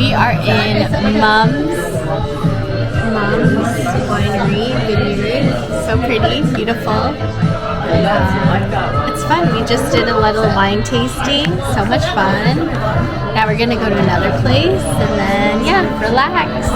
We are in Mom's Winery Vineyard. So pretty, beautiful. It's fun. We just did a little wine tasting. So much fun. Now we're gonna go to another place and then yeah, relax.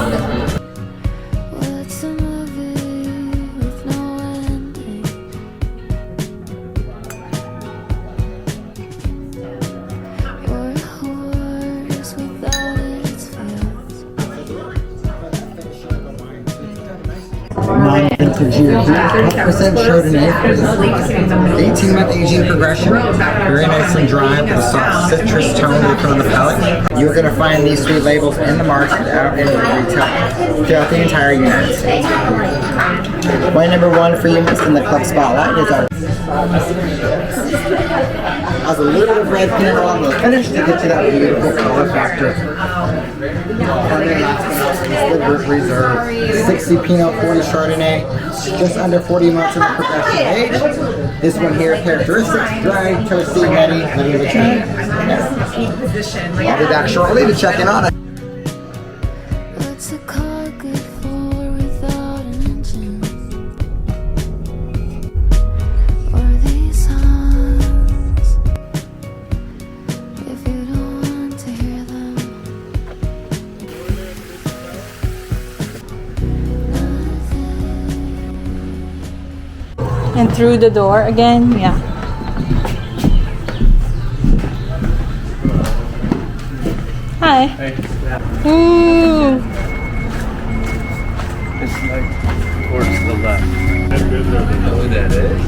Vintage year, 12% Chardonnay, 18-month aging progression, very nice and dry with a soft citrus tone on the palate. You're going to find these sweet labels in the market out in retail throughout the entire United States. Wine number one for you in the club spotlight is our has a little bit of red peel on the finish to get to that beautiful color factor. Reserve 60 Pinot 40 Chardonnay, just under 40 months in the progression age. This one here, characteristics, dry, toasty, nutty, living the chain. I'll be back shortly to check in on it. And through the door again, yeah. Hi. Hey. Ooh. It's like towards the left. I don't know who that is.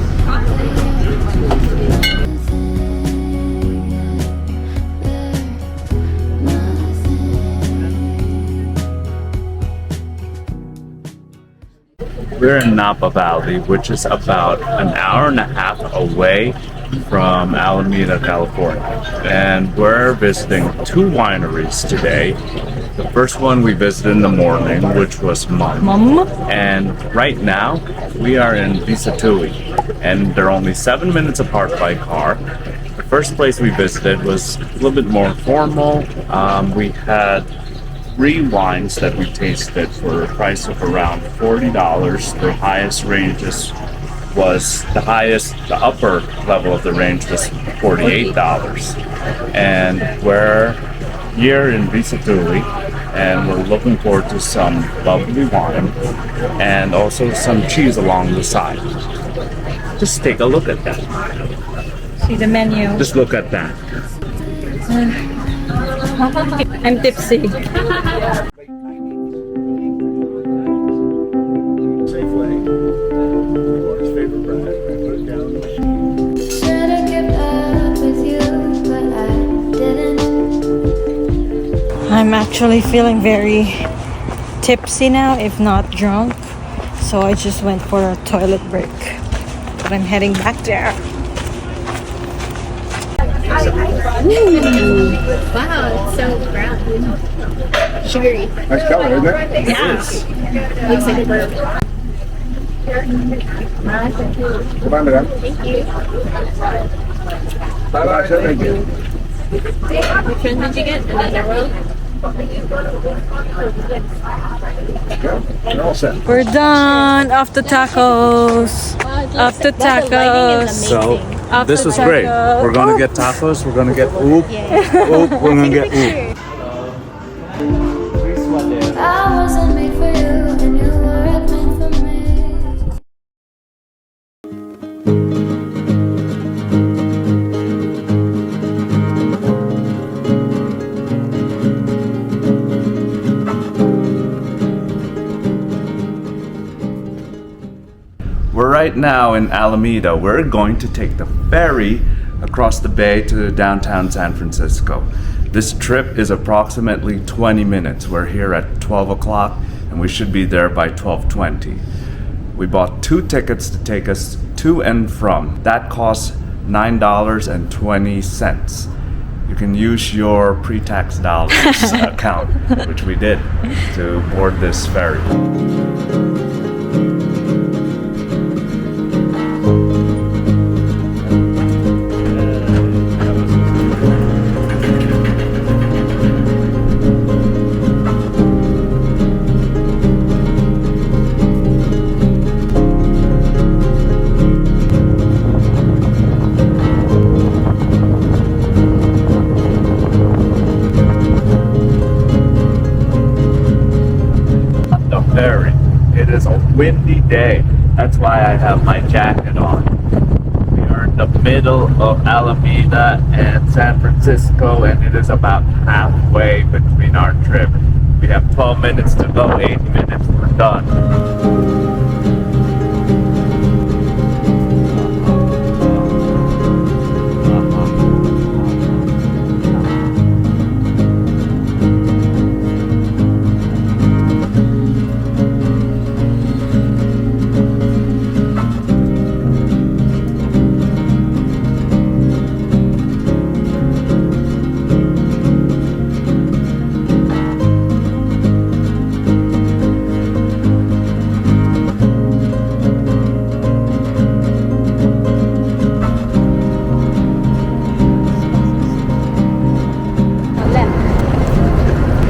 We're in Napa Valley, which is about an hour and a half away from Alameda, California. And we're visiting two wineries today. The first one we visited in the morning, which was Mum. And right now, we are in Visatuli. And they're only 7 minutes apart by car. The first place we visited was a little bit more formal. We had 3 wines that we tasted for a price of around $40. The highest ranges was the upper level of the range was $48. And we're here in Visatuli, and we're looking forward to some lovely wine and also some cheese along the side. Just take a look at that. See the menu. Just look at that. I'm tipsy. I'm actually feeling very tipsy now, if not drunk. So I just went for a toilet break. But I'm heading back there. Ooh, wow, it's so brown. Sugary. Nice color, isn't it? Yeah. Looks like a bird. Goodbye, madam. Thank you. Bye-bye, sir. Thank you. Which one did you get? Another one? You're all set. We're done. Off the tacos. Off the tacos. So this was great. We're gonna get tacos. We're gonna get oop. Oop. We're gonna get oop. I wasn't made for you, and you weren't meant for me. We're right now in Alameda. We're going to take the ferry across the bay to downtown San Francisco. This trip is approximately 20 minutes. We're here at 12 o'clock and we should be there by 12:20. We bought 2 tickets to take us to and from. That costs $9.20. You can use your pre-tax dollars account, which we did, to board this ferry. windy day. That's why I have my jacket on. We are in the middle of Alameda and San Francisco, and it is about halfway between our trip. We have 12 minutes to go, 8 minutes, we're done.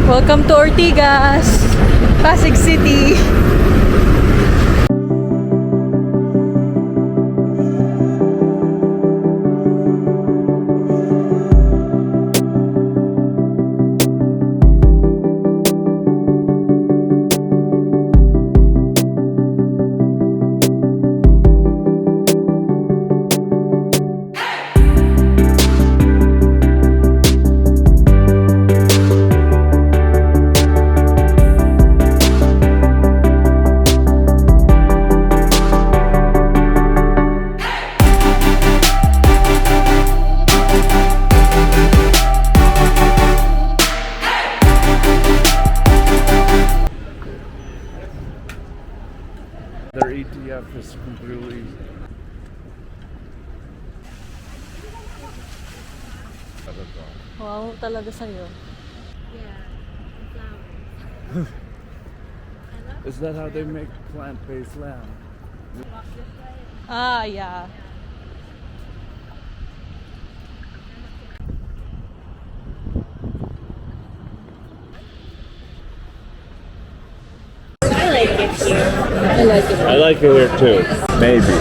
Welcome to Ortigas, Pasig City. Their ETF is completely... Wow, talaga sa'yo. Is that how they make plant-based lamb? Ah, yeah. I like it here too. Maybe.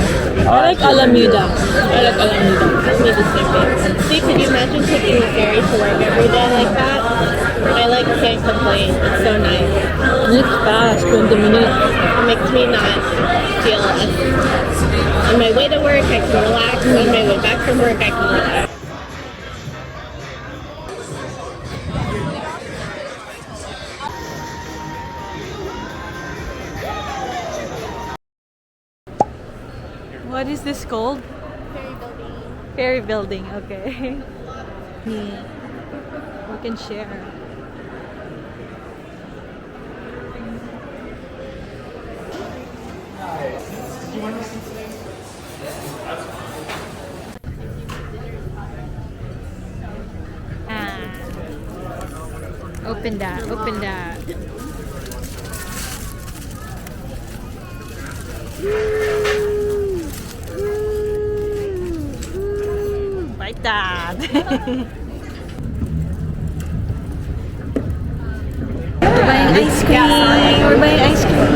I like Alameda. I need the same thing. See, could you imagine taking a ferry to work every day like that? I like can't complain. It's so nice. It's fast, 20 minutes. It makes me not feel on my way to work I can relax. On my way back from work I can relax. What is this called? Ferry building, okay. We can share. Open that, open that. Like that. We're buying ice cream. We're buying ice cream.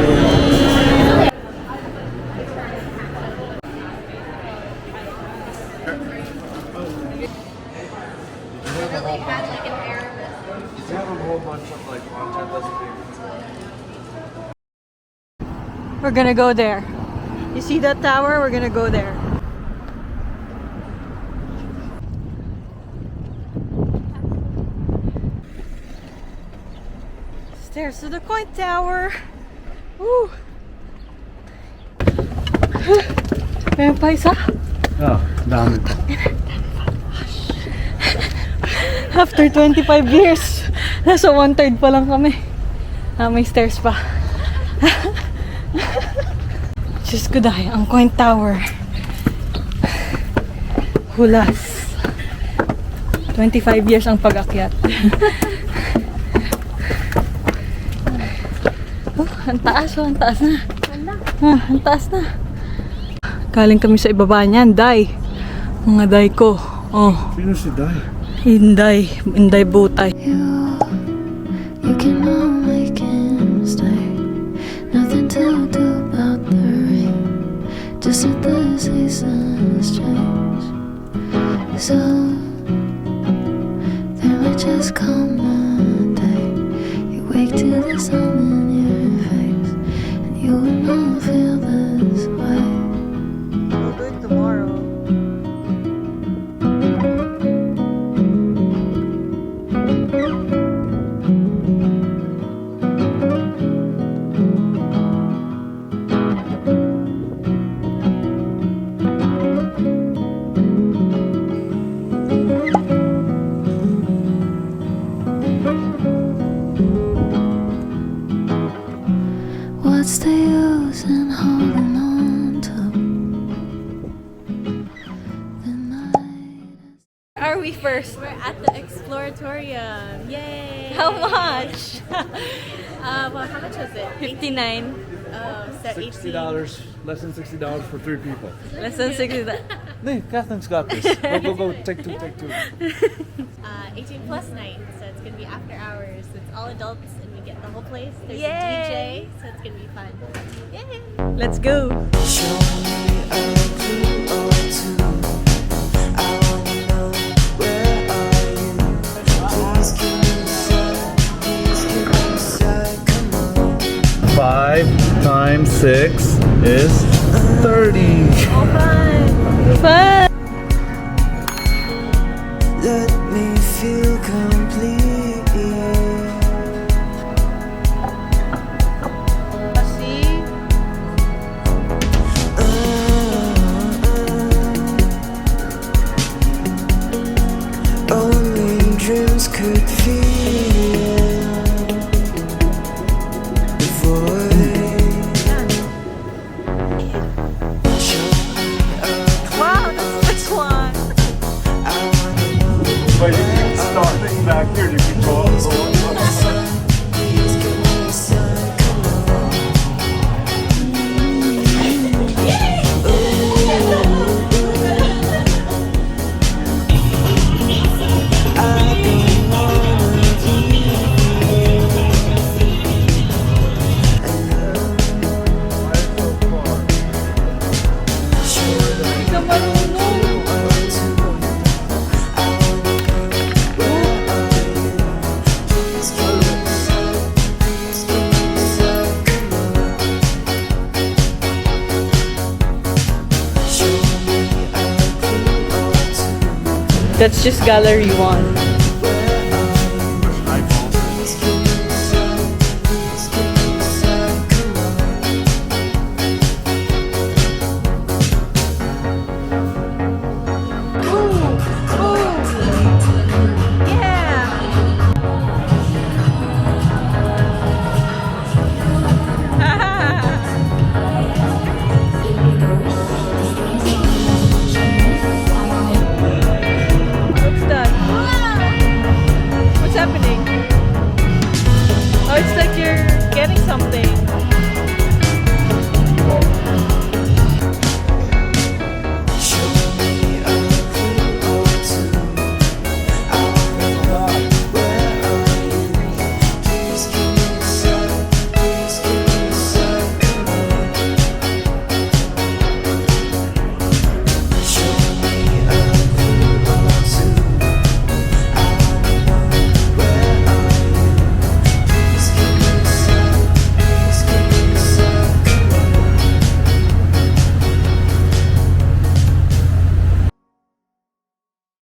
We're gonna go there. You see that tower? We're gonna go there. Stairs to the Coit Tower. Woo! Meron pa isa? Oh, dami. After 25 years, nasa 1/3 pa lang kami. May stairs pa. Diyos ko dahil, ang Coit Tower. Hulas. 25 years ang pag-akyat. Ang taas na. Ang taas na. Galing kami sa ibaba niyan, Day. Mga Day ko. Oh. Sino si Day? Inday Butay. You can all make a mistake. Nothing to do about the rain. Just let the seasons change. So there might just come a day you wake to the sun in your face, and you will know. first? We're at the Exploratorium. Yay! How much? Well, how much was it? 59. Oh, so $60, less than $60 for 3 people. Less than 60. Hey, Catherine's got this. Go, take two. 18 plus night, so it's gonna be after hours. It's all adults, and we get the whole place. There's Yay. a DJ, so it's gonna be fun. Yay! Let's go. Five times 6 is 30. Fun. Let me feel complete. See? Only dreams could feel the void. Wow, that's the one. But you can start things back here. You can go up. Please give me a sign, come on. I don't wanna That's just gallery 1.